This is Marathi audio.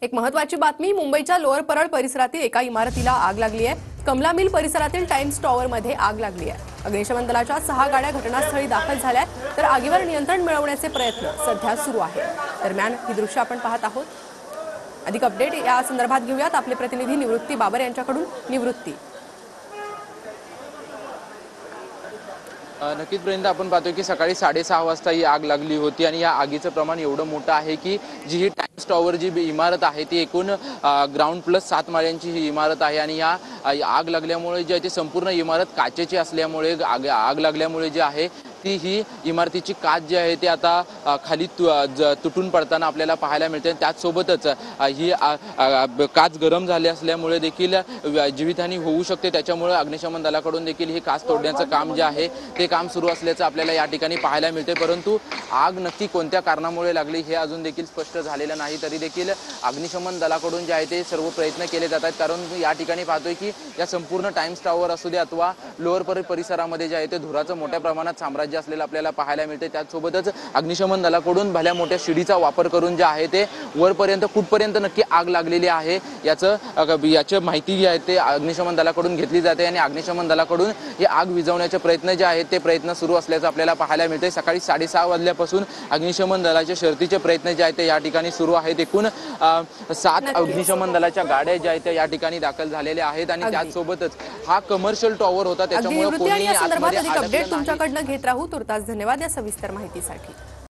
एक महत्त्वाची बातमी, मुंबईच्या लोअर परळ परिसरातील एका इमारतीला आग लागली आहे। कमला मिल परिसरातील टाइम्स टॉवरमध्ये आग लागली आहे। अग्निशमन दलाच्या 6 गाड्या घटनास्थळी दाखल झाल्या तर आगीवर नियंत्रण मिळवण्याचे प्रयत्न सध्या सुरू आहेत। दरम्यान ही दृश्य आपण पाहत आहोत। अधिक अपडेट या संदर्भात घेऊयात आपले प्रतिनिधी निवृत्ती बाबर यांच्याकडून। निवृत्ती, नक्कीच पर्यंत आपण पाहतोय की सकाळी 6:30 वाजता ही आग लागली होती आणि या आगीचं प्रमाण एवढं मोठं आहे की जी ही टाइम्स टॉवर जी इमारत आहे ती एकूण ग्राउंड प्लस 7 माळ्यांची ही इमारत आहे आणि या आग लागल्यामुळे जी आहे ती संपूर्ण इमारत काचेची असल्यामुळे आग लागल्यामुळे जी आहे ती ही इमारतीची काच जी आहे ती आता खाली तुटून पडताना आपल्याला पाहायला मिळते। त्याचसोबतच ही काच गरम झाली असल्यामुळे देखील जीवितहानी होऊ शकते। त्याच्यामुळे अग्निशमन दलाकडून देखील ही काच तोडण्याचं काम जे आहे ते काम सुरू असल्याचं आपल्याला या ठिकाणी पाहायला मिळते। परंतु आग नक्की कोणत्या कारणामुळे लागली हे अजून देखील स्पष्ट झालेलं नाही। तरी देखील अग्निशमन दलाकडून जे आहे ते सर्व प्रयत्न केले जातात, कारण या ठिकाणी पाहतोय की या संपूर्ण टाइम्स टॉवर असू दे अथवा लोअर परळ परिसरामध्ये जे आहे ते धुराचं मोठ्या प्रमाणात साम्राज्य असलेलं आपल्याला पाहायला मिळते। त्याचसोबतच अग्निशमन दलाकडून भल्या मोठ्या शिडीचा वापर करून जे आहे ते वरपर्यंत कुठपर्यंत नक्की आग लागलेली आहे याची माहिती जी आहे ते अग्निशमन दलाकडून घेतली जाते आणि अग्निशमन दलाकडून ही आग विझवण्याचे प्रयत्न जे आहेत ते प्रयत्न सुरू असल्याचं आपल्याला पाहायला मिळते। सकाळी 6:30 वाजल्यापासून अग्निशमन दलाचे शर्थीचे प्रयत्न जे आहेत ते या ठिकाणी सुरू आहेत। एकूण 7 अग्निशमन दलाच्या गाड्या ज्या आहेत त्या या ठिकाणी दाखल झालेल्या आहेत आणि त्याचसोबतच हा कमर्शियल टॉवर होता, त्याच्यामुळे कोणी अपडेट तुमच्याकडनं घेत राहू। तुर्तास धन्यवाद या सविस्तर माहितीसाठी।